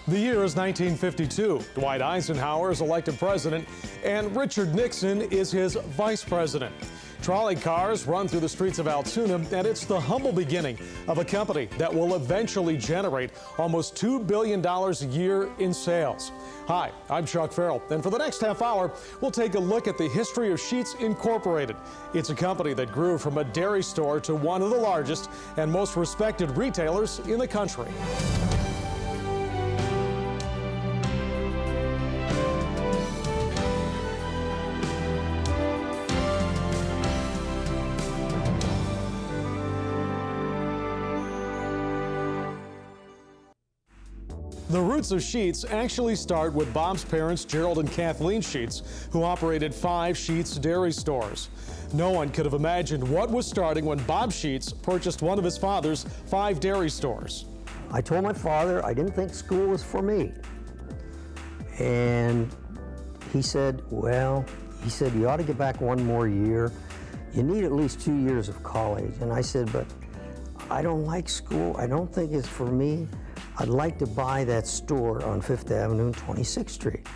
The year is 1952. Dwight Eisenhower is elected president, and Richard Nixon is his vice president. Trolley cars run through the streets of Altoona, and it's the humble beginning of a company that will eventually generate almost $2 billion a year in sales. Hi, I'm Chuck Farrell, and for the next half hour, we'll take a look at the history of Sheetz Incorporated. It's a company that grew from a dairy store to one of the largest and most respected retailers in the country. The roots of Sheetz actually start with Bob's parents, Gerald and Kathleen Sheetz, who operated 5 Sheetz dairy stores. No one could have imagined what was starting when Bob Sheetz purchased one of his father's 5 dairy stores. I told my father I didn't think school was for me. And he said, well, you ought to get back one more year. You need at least 2 years of college. And I said, but I don't like school. I don't think it's for me. I'd like to buy that store on 5th Avenue and 26th Street.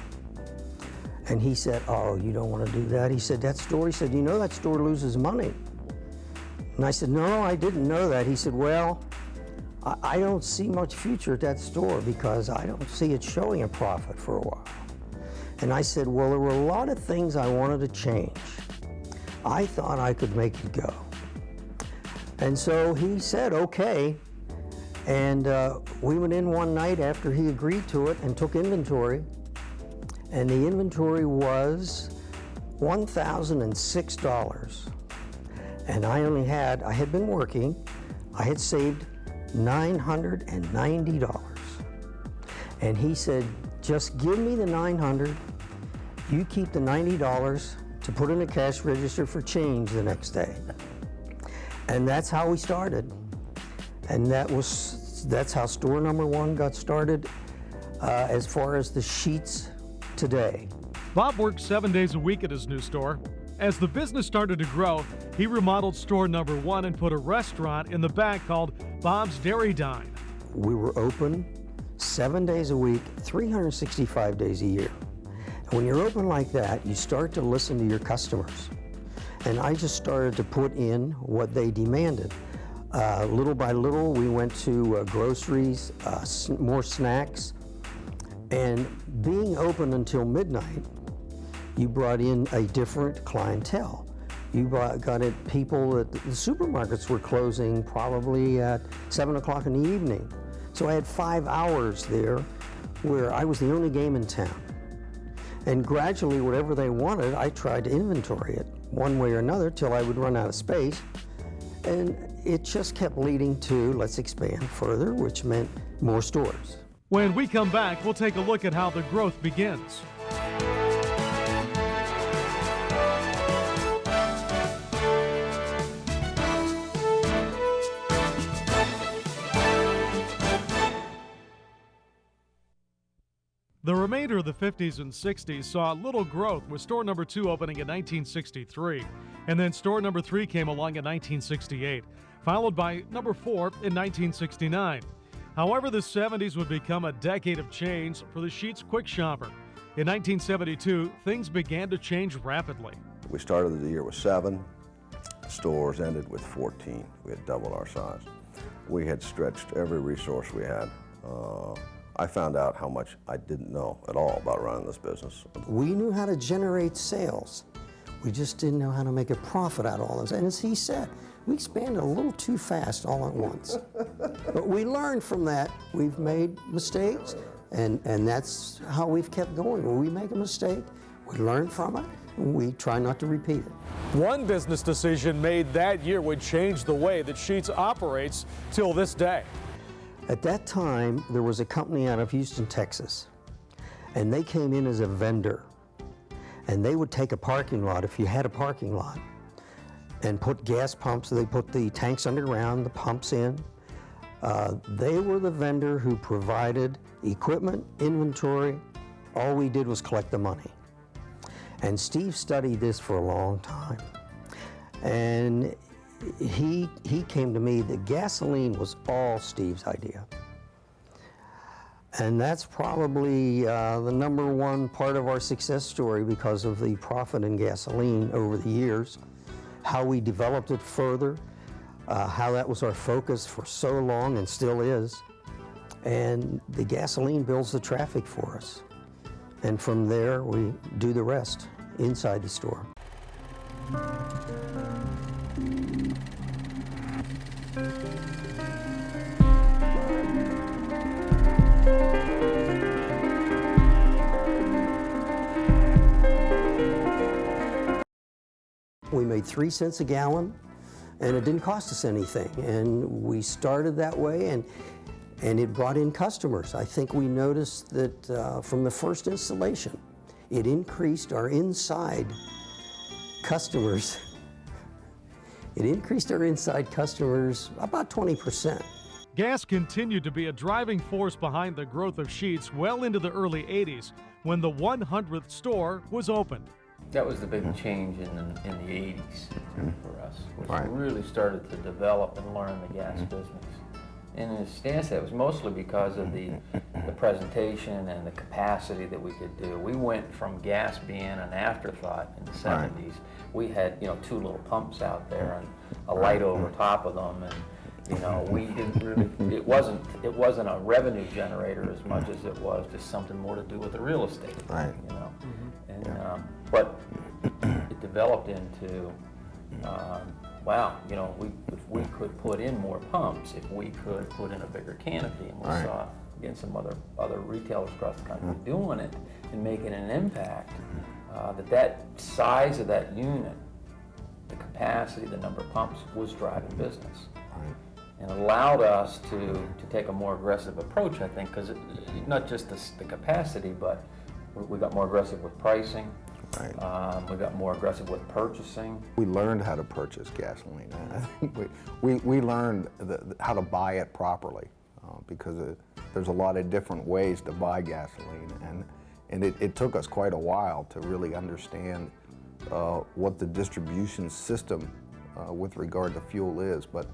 And he said, oh, you don't want to do that? He said, that store, you know that store loses money. And I said, no, I didn't know that. He said, well, I don't see much future at that store because I don't see it showing a profit for a while. And I said, well, there were a lot of things I wanted to change. I thought I could make it go. And so he said, okay. And we went in one night after he agreed to it and took inventory. And the inventory was $1,006. And I had been working, I had saved $990. And he said, just give me the $900, you keep the $90 to put in a cash register for change the next day. And that's how we started. And that's how store number 1 got started as far as the Sheetz today. Bob worked 7 days a week at his new store. As the business started to grow, he remodeled store number 1 and put a restaurant in the back called Bob's Dairy Dine. We were open 7 days a week, 365 days a year. And when you're open like that, you start to listen to your customers. And I just started to put in what they demanded. Little by little, we went to groceries, more snacks, and being open until midnight, you brought in a different clientele. You got it people that the supermarkets were closing probably at 7 o'clock in the evening. So I had 5 hours there where I was the only game in town. And gradually, whatever they wanted, I tried to inventory it one way or another till I would run out of space. And it just kept leading to let's expand further, which meant more stores. When we come back, we'll take a look at how the growth begins. The remainder of the 50s and 60s saw little growth, with store number 2 opening in 1963, and then store number 3 came along in 1968, followed by number 4 in 1969. However, the 70s would become a decade of change for the Sheetz Quick Shopper. In 1972, things began to change rapidly. We started the year with 7 stores, ended with 14. We had doubled our size. We had stretched every resource we had. I found out how much I didn't know at all about running this business. We knew how to generate sales. We just didn't know how to make a profit out of all this. And as he said, we expanded a little too fast all at once. But we learned from that. We've made mistakes, and that's how we've kept going. When we make a mistake, we learn from it, and we try not to repeat it. One business decision made that year would change the way that Sheetz operates till this day. At that time, there was a company out of Houston, Texas, and they came in as a vendor. And they would take a parking lot, if you had a parking lot, and put gas pumps. They put the tanks underground, the pumps in. They were the vendor who provided equipment, inventory. All we did was collect the money. And Steve studied this for a long time. And he came to me, the gasoline was all Steve's idea. And that's probably the #1 part of our success story because of the profit in gasoline over the years, how we developed it further, how that was our focus for so long and still is. And the gasoline builds the traffic for us. And from there, we do the rest inside the store. We made 3 cents a gallon, and it didn't cost us anything. And we started that way, and it brought in customers. I think we noticed that from the first installation, it increased our inside customers. It increased our inside customers about 20%. Gas continued to be a driving force behind the growth of Sheetz well into the early 80s when the 100th store was opened. That was the big change in the 80s for us, which Right. we really started to develop and learn the gas business. And as Stan said, it was mostly because of the presentation and the capacity that we could do. We went from gas being an afterthought in the 70s. We had 2 little pumps out there and a light over top of them, and we didn't really. It wasn't a revenue generator as much as it was just something more to do with the real estate. Right. And but it developed into. Wow, if we could put in more pumps, if we could put in a bigger canopy, and we saw, again, some other retailers across the country doing it and making an impact, that size of that unit, the capacity, the number of pumps was driving business. And it allowed us to take a more aggressive approach, I think, because not just the capacity, but we got more aggressive with pricing. We got more aggressive with purchasing. We learned how to purchase gasoline. I think we learned how to buy it properly because there's a lot of different ways to buy gasoline, and it took us quite a while to really understand what the distribution system with regard to fuel is. But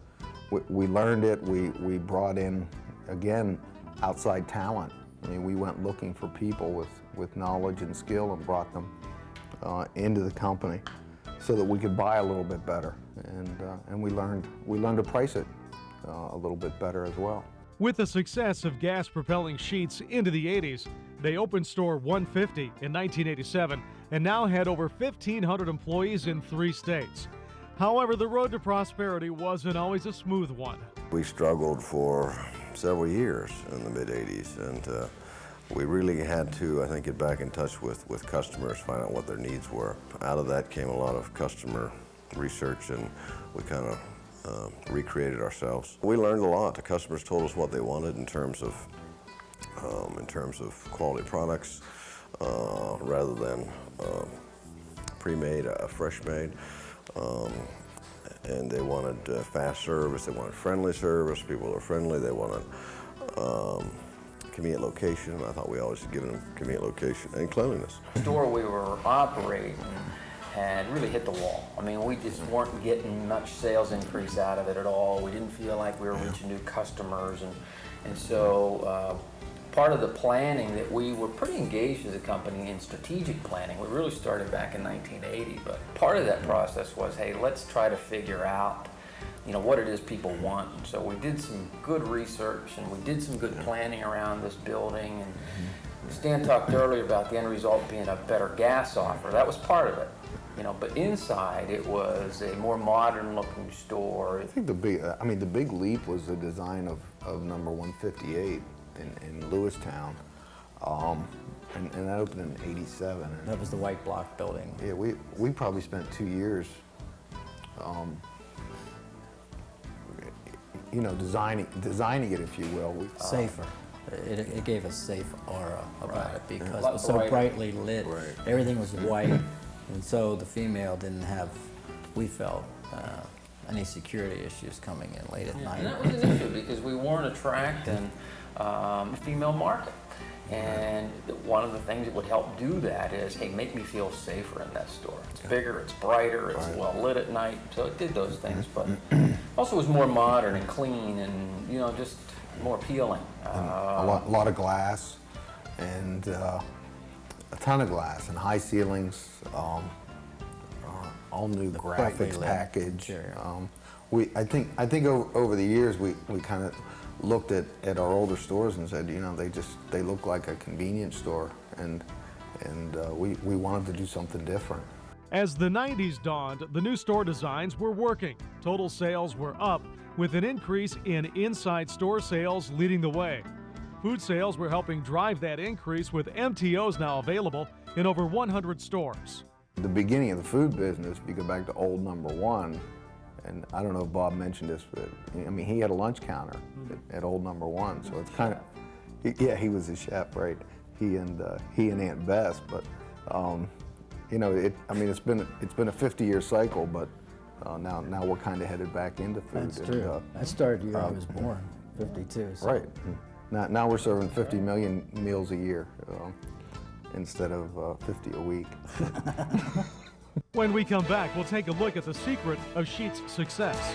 we learned it. We brought in, again, outside talent. I mean, we went looking for people with knowledge and skill and brought them into the company so that we could buy a little bit better, and we learned to price it a little bit better as well. With the success of gas propelling Sheetz into the 80s, they opened store 150 in 1987 and now had over 1,500 employees in 3 states. However, the road to prosperity wasn't always a smooth one. We struggled for several years in the mid-'80s, and we really had to, I think, get back in touch with customers, find out what their needs were. Out of that came a lot of customer research, and we kind of recreated ourselves. We learned a lot. The customers told us what they wanted in terms of quality products, rather than pre-made, fresh-made. And they wanted fast service, they wanted friendly service, people were friendly, they wanted convenient location. I thought we always had given them convenient location and cleanliness. The store we were operating had really hit the wall. I mean, we just weren't getting much sales increase out of it at all. We didn't feel like we were reaching new customers, and so part of the planning that we were pretty engaged as a company in strategic planning. We really started back in 1980, but part of that process was, hey, let's try to figure out what it is people want. And so we did some good research and we did some good planning around this building. And Stan talked earlier about the end result being a better gas offer. That was part of it. But inside it was a more modern looking store. I think the big leap was the design of number 158 in Lewistown. And that opened in '87. That was the white block building. Yeah, we probably spent 2 years designing it, if you will. Safer. It gave a safe aura about it because Yeah. it was so brightly lit. Right. Everything was white, and so the female didn't have, we felt, any security issues coming in late at night. And that was an issue because we weren't attracting a female market. And one of the things that would help do that is, hey, make me feel safer in that store. It's bigger, it's brighter, it's well lit at night. So it did those things, but also was more modern and clean, and just more appealing. A lot of glass, and a ton of glass, and high ceilings, all new graphics package. I think over the years we kind of looked at our older stores and said, you know, they look like a convenience store, and we wanted to do something different. As the 90s dawned, the new store designs were working. Total sales were up, with an increase in inside store sales leading the way. Food sales were helping drive that increase, with MTOs now available in over 100 stores. The beginning of the food business, if you go back to old number one, and I don't know if Bob mentioned this, but I mean, he had a lunch counter at old number one, so it's kind of, yeah, he was a chef, right? He and Aunt Bess, but you know, it's been a 50-year cycle, but now we're kind of headed back into food. That's true. I started the year I was born, 52. So. Right. Now we're serving 50 million meals a year instead of 50 a week. When we come back, we'll take a look at the secret of Sheetz' success.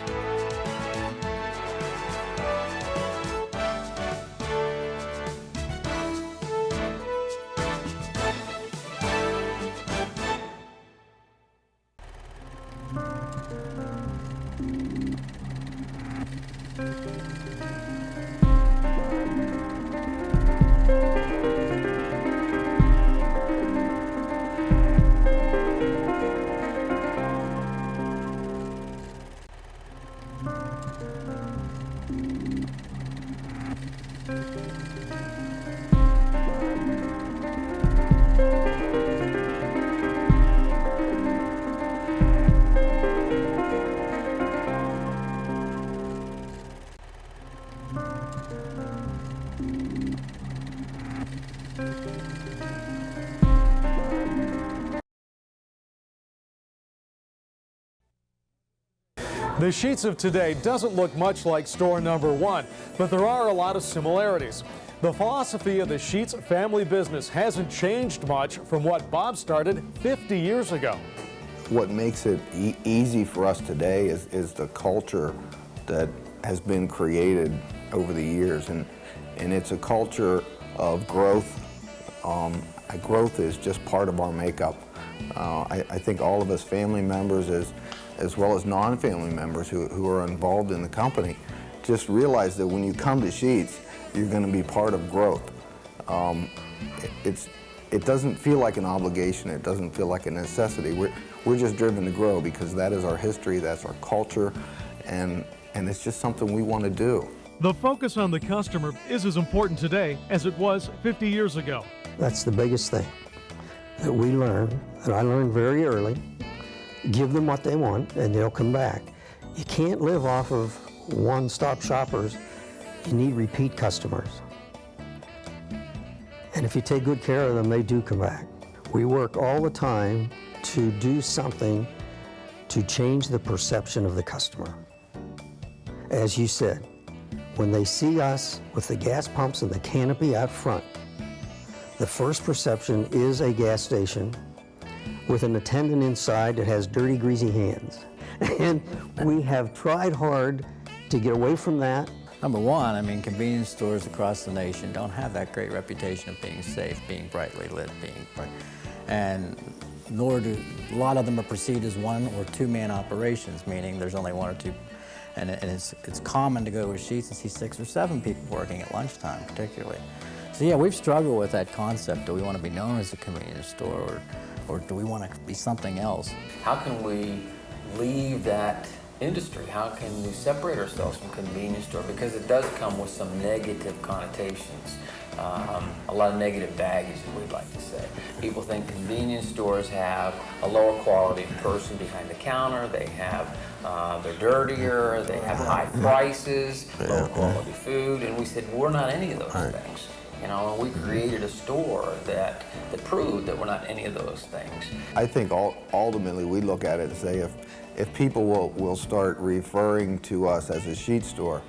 The Sheetz of today doesn't look much like store number one, but there are a lot of similarities. The philosophy of the Sheetz family business hasn't changed much from what Bob started 50 years ago. What makes it easy for us today is the culture that has been created over the years, and it's a culture of growth. Growth is just part of our makeup. I think all of us family members, as well as non-family members who are involved in the company, just realize that when you come to Sheetz, you're going to be part of growth. It doesn't feel like an obligation. It doesn't feel like a necessity. We're just driven to grow because that is our history, that's our culture, and it's just something we want to do. The focus on the customer is as important today as it was 50 years ago. That's the biggest thing that we learned, that I learned very early. Give them what they want and they'll come back. You can't live off of one-stop shoppers. You need repeat customers. And if you take good care of them, they do come back. We work all the time to do something to change the perception of the customer. As you said, when they see us with the gas pumps and the canopy out front, the first perception is a gas station with an attendant inside that has dirty, greasy hands. And we have tried hard to get away from that. Number one, I mean, convenience stores across the nation don't have that great reputation of being safe, being brightly lit, being bright. And nor do, a lot of them are perceived as one or two-man operations, meaning there's only one or two. And it's common to go to a Sheetz and see 6 or 7 people working at lunchtime, particularly. So yeah, we've struggled with that concept. Do we want to be known as a convenience store, or do we want to be something else? How can we leave that industry? How can we separate ourselves from convenience store? Because it does come with some negative connotations, a lot of negative baggage, as we'd like to say. People think convenience stores have a lower quality person behind the counter. They have, they're dirtier. They have high prices, low quality food, and we said we're not any of those things. You know, we created a store that proved that we're not any of those things. I think ultimately we look at it and say if people will start referring to us as a Sheetz store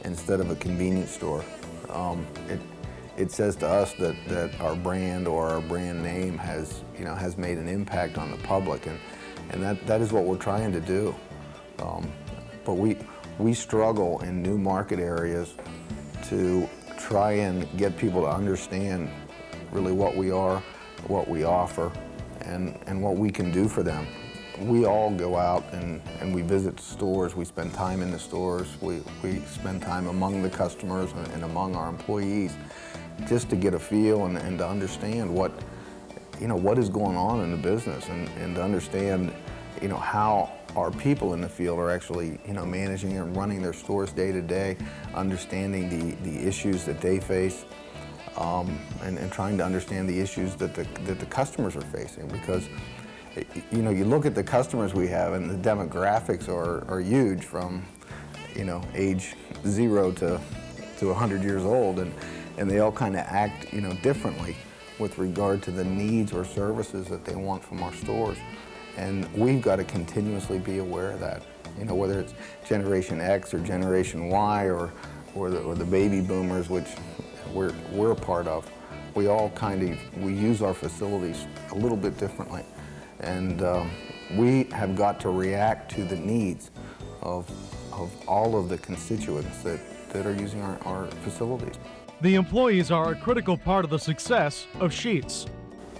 instead of a convenience store, it says to us that our brand or our brand name has made an impact on the public, and that is what we're trying to do. But we struggle in new market areas to try and get people to understand really what we are, what we offer, and what we can do for them. We all go out and we visit stores, we spend time in the stores, we spend time among the customers and among our employees just to get a feel and to understand what is going on in the business and to understand how our people in the field are actually managing and running their stores day to day, understanding the issues that they face, and trying to understand the issues that the customers are facing, because you look at the customers we have and the demographics are huge, from age 0 to 100 years old, and they all kind of act differently with regard to the needs or services that they want from our stores. And we've got to continuously be aware of that, whether it's Generation X or Generation Y or the baby boomers, which we're a part of. We all we use our facilities a little bit differently. And we have got to react to the needs of all of the constituents that are using our facilities. The employees are a critical part of the success of Sheetz.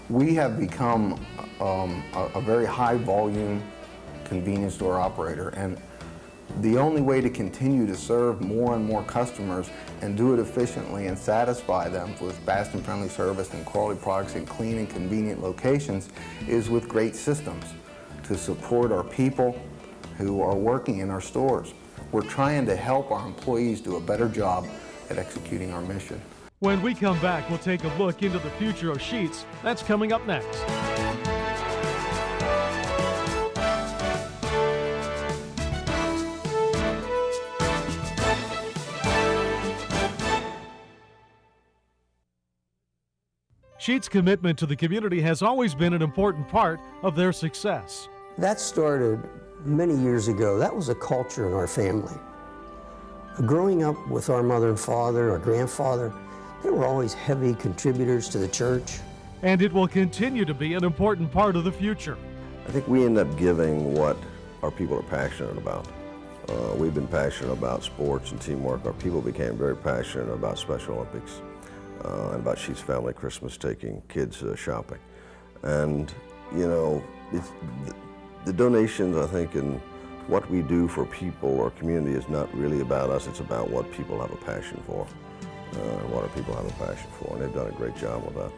We have become a very high volume convenience store operator, and the only way to continue to serve more and more customers and do it efficiently and satisfy them with fast and friendly service and quality products in clean and convenient locations is with great systems to support our people who are working in our stores. We're trying to help our employees do a better job at executing our mission. When we come back, we'll take a look into the future of Sheetz. That's coming up next. Sheetz' commitment to the community has always been an important part of their success. That started many years ago. That was a culture in our family. Growing up with our mother and father, our grandfather, they were always heavy contributors to the church. And it will continue to be an important part of the future. I think we end up giving what our people are passionate about. We've been passionate about sports and teamwork. Our people became very passionate about Special Olympics and about Sheetz Family Christmas, taking kids shopping. And, the donations, I think, and what we do for people or community is not really about us. It's about what people have a passion for, what our people have a passion for, and they've done a great job with that.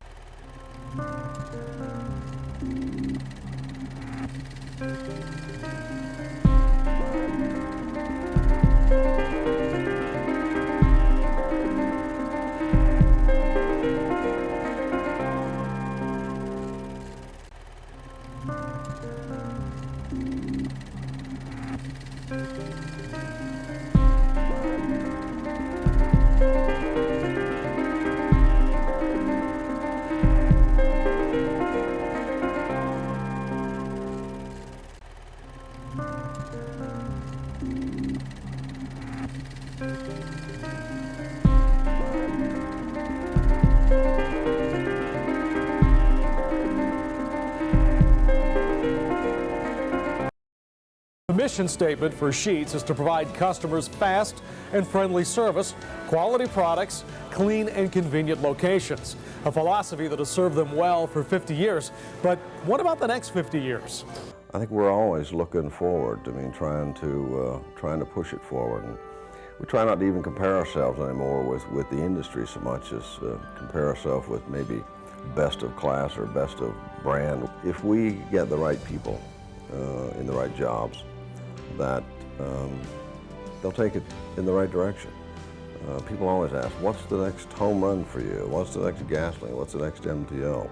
The mission statement for Sheetz is to provide customers fast and friendly service, quality products, clean and convenient locations. A philosophy that has served them well for 50 years. But what about the next 50 years? I think we're always looking forward. Trying to push it forward. And we try not to even compare ourselves anymore with the industry so much as compare ourselves with maybe best of class or best of brand. If we get the right people in the right jobs, that they'll take it in the right direction. People always ask, what's the next home run for you? What's the next gasoline? What's the next MTO?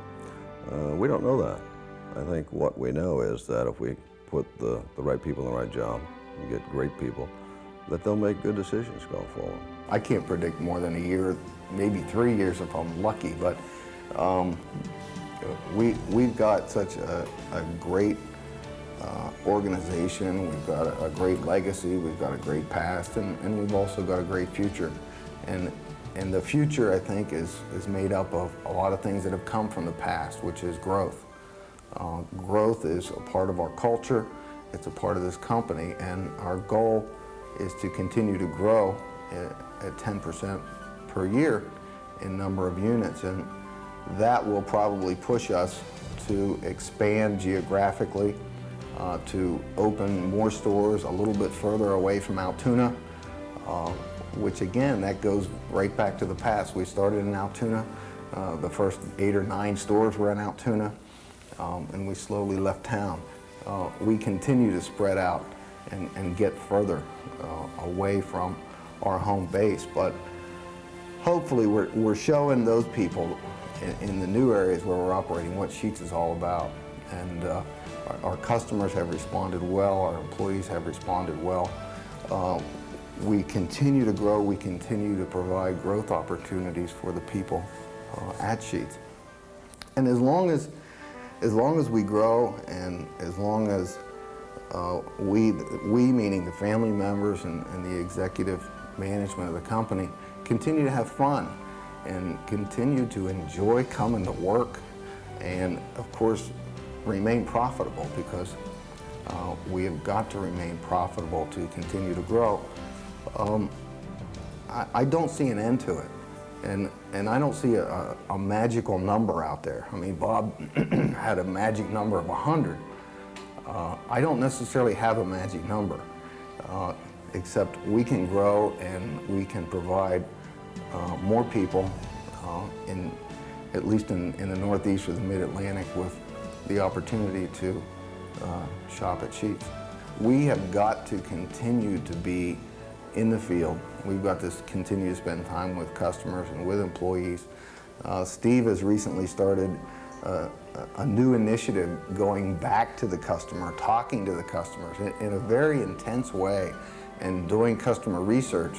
We don't know that. I think what we know is that if we put the right people in the right job and get great people, that they'll make good decisions going forward. I can't predict more than a year, maybe 3 years if I'm lucky, but we've got such a great organization, we've got a great legacy, we've got a great past, and we've also got a great future. And the future, I think, is made up of a lot of things that have come from the past, which is growth. Growth is a part of our culture, it's a part of this company, and our goal is to continue to grow at 10% per year in number of units, and that will probably push us to expand geographically, to open more stores a little bit further away from Altoona, which again, that goes right back to the past. We started in Altoona. The first 8 or 9 stores were in Altoona, and we slowly left town. We continue to spread out and get further away from our home base, but hopefully we're showing those people in the new areas where we're operating what Sheetz is all about. And our customers have responded well, our employees have responded well. We continue to grow, we continue to provide growth opportunities for the people at Sheetz. And as long as we grow, and as long as we meaning the family members and the executive management of the company, continue to have fun and continue to enjoy coming to work, and of course remain profitable, because we have got to remain profitable to continue to grow. I don't see an end to it, and I don't see a magical number out there. I mean, Bob had a magic number of 100. I don't necessarily have a magic number, except we can grow and we can provide more people, at least in the Northeast or the Mid-Atlantic, with the opportunity to shop at Sheetz. We have got to continue to be in the field. We've got to continue to spend time with customers and with employees. Steve has recently started a new initiative going back to the customer, talking to the customers in a very intense way, and doing customer research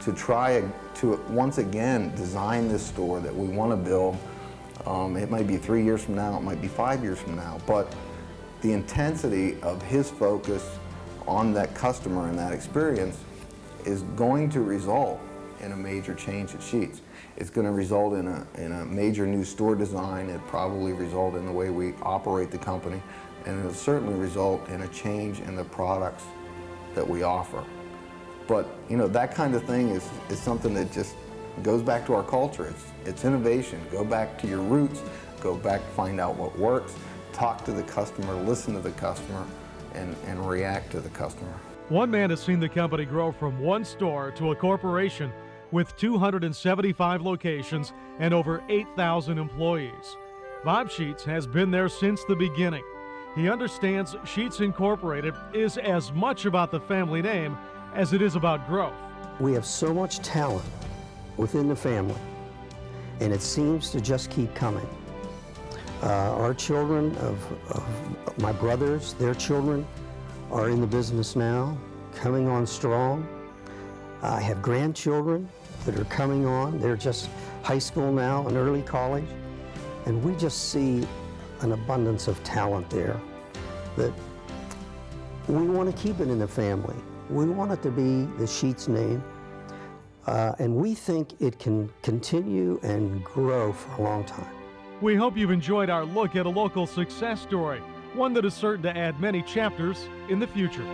to try to once again design this store that we want to build. It might be 3 years from now, it might be 5 years from now, but the intensity of his focus on that customer and that experience is going to result in a major change at Sheetz. It's going to result in a major new store design. It'll probably result in the way we operate the company, and it'll certainly result in a change in the products that we offer. But you know, that kind of thing is something that just goes back to our culture. It's innovation. Go back to your roots, go back, find out what works, talk to the customer, listen to the customer, and react to the customer. One man has seen the company grow from one store to a corporation with 275 locations and over 8,000 employees. Bob Sheetz has been there since the beginning. He understands Sheetz Incorporated is as much about the family name as it is about growth. We have so much talent within the family, and it seems to just keep coming. Our children of my brothers, their children are in the business now, coming on strong. I have grandchildren that are coming on. They're just high school now and early college. And we just see an abundance of talent there that we want to keep it in the family. We want it to be the Sheetz name. And we think it can continue and grow for a long time. We hope you've enjoyed our look at a local success story, one that is certain to add many chapters in the future.